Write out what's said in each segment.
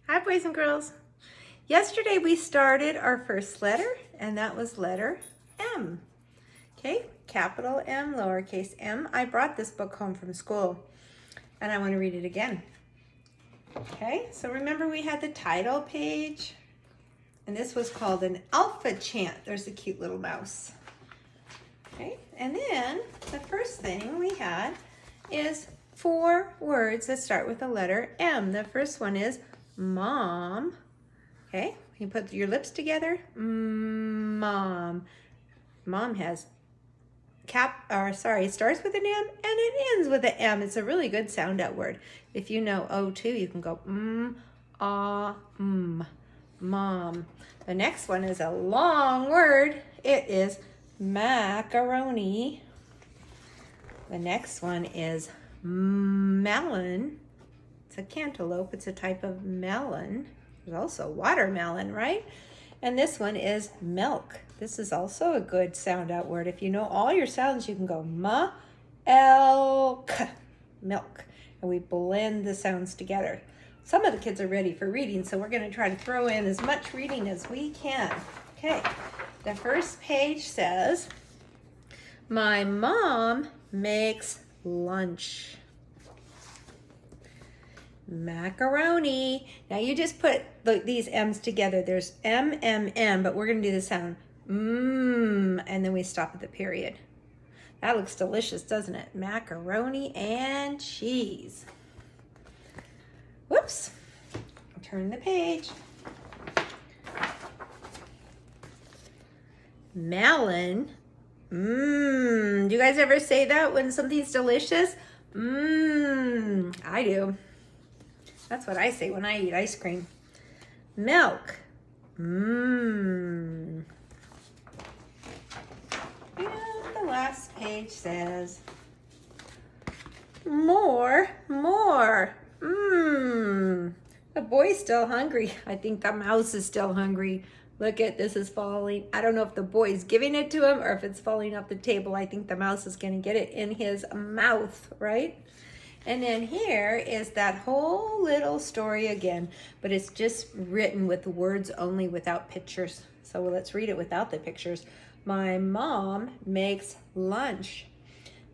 Hi, boys and girls. Yesterday we started our first letter, and that was letter M. Okay, capital M, lowercase m. I brought this book home from school, and I want to read it again. Okay, so remember we had the title page, and this was called an alpha chant. There's a cute little mouse. Okay, and then the first thing we had is 4 words that start with the letter M. The first one is mom. Okay, you put your lips together. Mom. Mom has it starts with an M and it ends with an M. It's a really good sound out word. If you know O2, you can go mom. The next one is a long word. It is macaroni. The next one is melon. It's a cantaloupe. It's a type of melon. There's also watermelon, right? And this one is milk. This is also a good sound out word. If you know all your sounds, you can go elk, milk. And we blend the sounds together. Some of the kids are ready for reading, so we're going to try to throw in as much reading as we can. Okay, the first page says, my mom makes lunch. Macaroni. Now you just put these M's together. There's M, but we're going to do the sound and then we stop at the period. That looks delicious, doesn't it? Macaroni and cheese. Whoops. I'll turn the page. Melon. Do you guys ever say that when something's delicious? I do. That's what I say when I eat ice cream. Milk. And the last page says, more. The boy's still hungry. I think the mouse is still hungry. Look at this is falling. I don't know if the boy's giving it to him or if it's falling off the table. I think the mouse is going to get it in his mouth, right? And then here is that whole little story again, but it's just written with words only without pictures. So let's read it without the pictures. My mom makes lunch.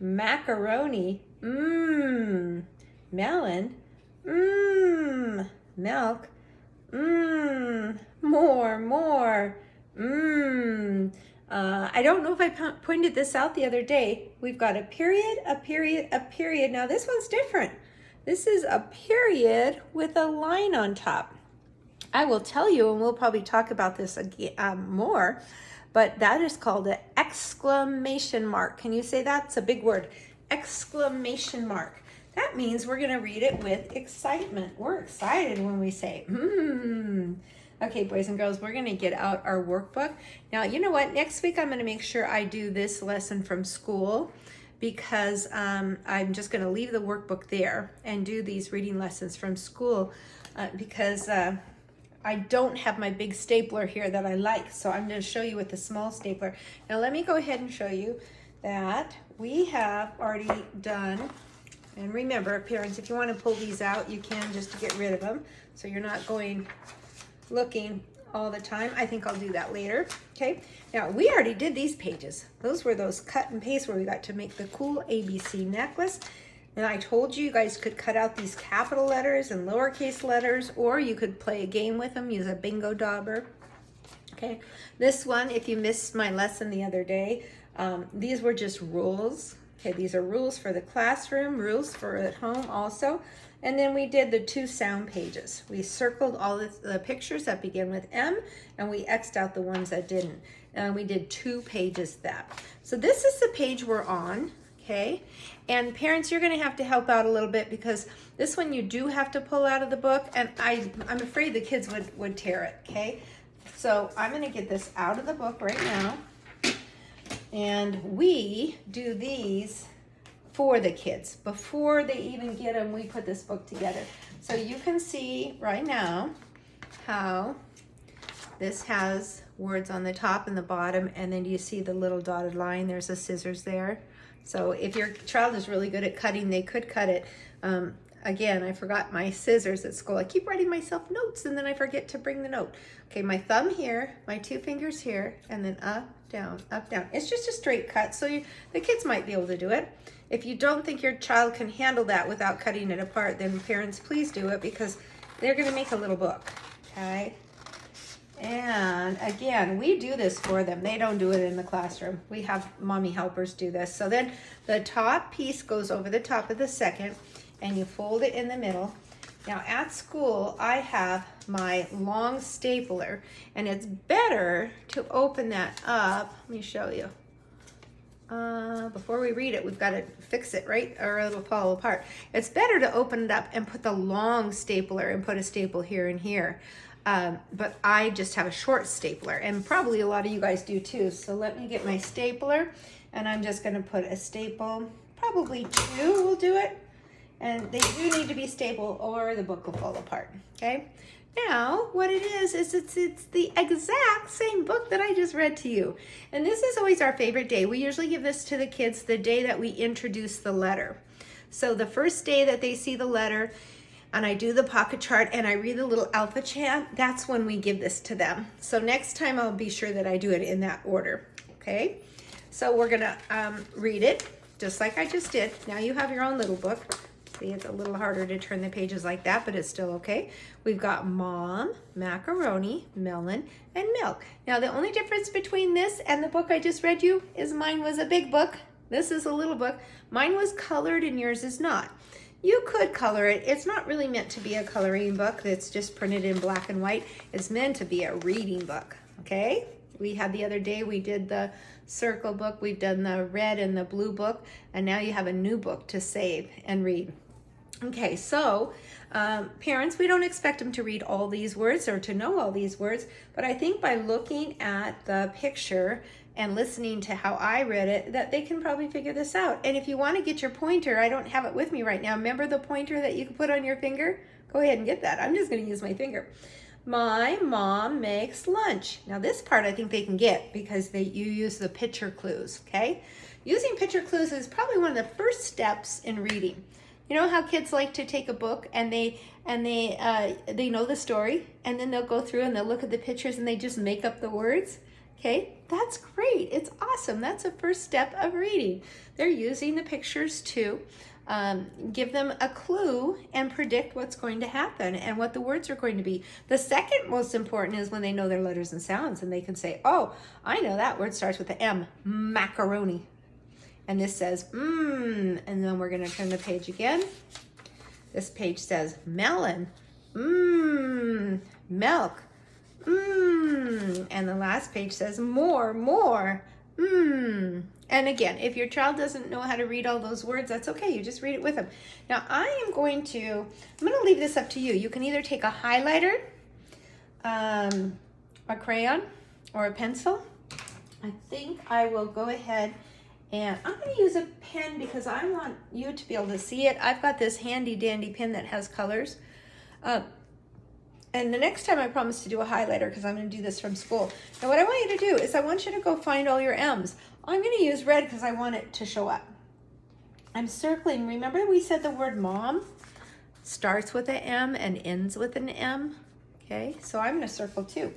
Macaroni. Melon. Milk. More. I don't know if I pointed this out the other day. We've got a period. Now this one's different. This is a period with a line on top. I will tell you, and we'll probably talk about this again, more, but that is called an exclamation mark. Can you say that? It's a big word. Exclamation mark. That means we're going to read it with excitement. We're excited when we say, Okay, boys and girls, we're going to get out our workbook. Now, you know what? Next week, I'm going to make sure I do this lesson from school because I'm just going to leave the workbook there and do these reading lessons from school because I don't have my big stapler here that I like. So I'm going to show you with the small stapler. Now, let me go ahead and show you that we have already done. And remember, parents, if you want to pull these out, you can just to get rid of them. So you're not going looking all the time. I think I'll do that later. Okay, now we already did these pages. Those were those cut and paste where we got to make the cool ABC necklace. And I told you guys could cut out these capital letters and lowercase letters, or you could play a game with them, use a bingo dauber. Okay, this one, if you missed my lesson the other day, these were just rules. Okay, these are rules for the classroom, rules for at home also. And then we did the 2 sound pages. We circled all the pictures that begin with M, and we X'd out the ones that didn't. And we did 2 pages that. So this is the page we're on, okay? And parents, you're gonna have to help out a little bit because this one you do have to pull out of the book, and I'm afraid the kids would tear it, okay? So I'm gonna get this out of the book right now. And we do these for the kids. Before they even get them, we put this book together. So you can see right now how this has words on the top and the bottom, and then you see the little dotted line. There's the scissors there. So if your child is really good at cutting, they could cut it again, I forgot my scissors at school. I keep writing myself notes and then I forget to bring the note. Okay, my thumb here, my 2 fingers here, and then up, down, up, down. It's just a straight cut, so the kids might be able to do it. If you don't think your child can handle that without cutting it apart, then parents, please do it, because they're gonna make a little book, okay? And again, we do this for them. They don't do it in the classroom. We have mommy helpers do this. So then the top piece goes over the top of the second, and you fold it in the middle. Now at school, I have my long stapler, and it's better to open that up. Let me show you. Before we read it, we've got to fix it, right? Or it'll fall apart. It's better to open it up and put the long stapler and put a staple here and here. But I just have a short stapler, and probably a lot of you guys do too. So let me get my stapler, and I'm just going to put a staple, probably 2 will do it. And they do need to be stable or the book will fall apart, okay? Now, what it is it's the exact same book that I just read to you. And this is always our favorite day. We usually give this to the kids the day that we introduce the letter. So the first day that they see the letter, and I do the pocket chart and I read the little alpha chant, that's when we give this to them. So next time I'll be sure that I do it in that order, okay? So we're gonna read it just like I just did. Now you have your own little book. See, it's a little harder to turn the pages like that, but it's still okay. We've got mom, macaroni, melon, and milk. Now the only difference between this and the book I just read you is mine was a big book. This is a little book. Mine was colored and yours is not. You could color it. It's not really meant to be a coloring book that's just printed in black and white. It's meant to be a reading book, okay? We had the other day, we did the circle book, we've done the red and the blue book, and now you have a new book to save and read. Okay, so parents, we don't expect them to read all these words or to know all these words, but I think by looking at the picture and listening to how I read it, that they can probably figure this out. And if you want to get your pointer, I don't have it with me right now. Remember the pointer that you can put on your finger? Go ahead and get that. I'm just going to use my finger. My mom makes lunch. Now this part I think they can get because you use the picture clues, okay? Using picture clues is probably one of the first steps in reading. You know how kids like to take a book and they know the story, and then they'll go through and they'll look at the pictures and they just make up the words? Okay, that's great. It's awesome. That's the first step of reading. They're using the pictures to give them a clue and predict what's going to happen and what the words are going to be. The second most important is when they know their letters and sounds, and they can say, oh, I know that word starts with the M, macaroni. And this says, and then we're gonna turn the page again. This page says melon, milk, and the last page says more, And again, if your child doesn't know how to read all those words, that's okay, you just read it with them. Now I'm gonna leave this up to you. You can either take a highlighter, a crayon, or a pencil. I think I will go ahead and I'm going to use a pen because I want you to be able to see it. I've got this handy dandy pen that has colors. And the next time I promise to do a highlighter because I'm going to do this from school. Now what I want you to do is I want you to go find all your M's. I'm going to use red because I want it to show up. I'm circling. Remember we said the word mom starts with an M and ends with an M? Okay, so I'm going to circle too.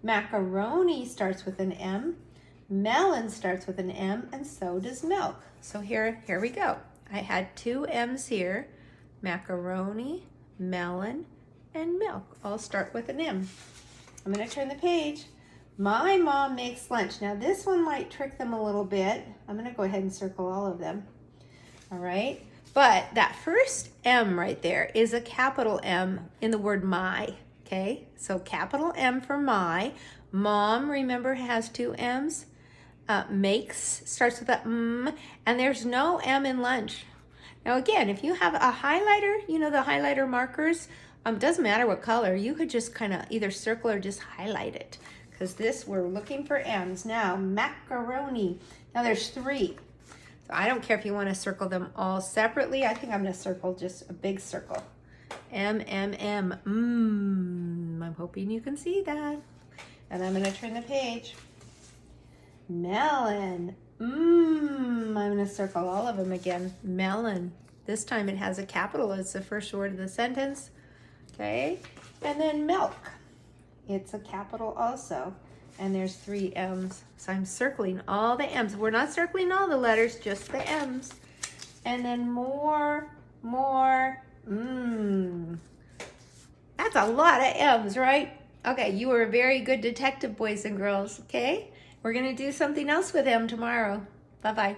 Macaroni starts with an M. Melon starts with an M, and so does milk. So here we go. I had 2 M's here. Macaroni, melon, and milk all start with an M. I'm going to turn the page. My mom makes lunch. Now this one might trick them a little bit. I'm going to go ahead and circle all of them. All right. But that first M right there is a capital M in the word my. Okay. So capital M for my. Mom, remember, has 2 M's. Makes starts with a and there's no M in lunch. Now again, if you have a highlighter, you know the highlighter markers, doesn't matter what color, you could just kind of either circle or just highlight it, because this, we're looking for M's. Now macaroni, now there's 3, so I don't care if you want to circle them all separately. I think I'm going to circle just a big circle. M. I'm hoping you can see that. And I'm going to turn the page. Melon. I'm going to circle all of them again. Melon. This time it has a capital. It's the first word of the sentence. Okay, and then milk. It's a capital also. And there's 3 M's. So I'm circling all the M's. We're not circling all the letters, just the M's. And then more. That's a lot of M's, right? Okay, you were a very good detective, boys and girls, okay? We're gonna do something else with M tomorrow. Bye-bye.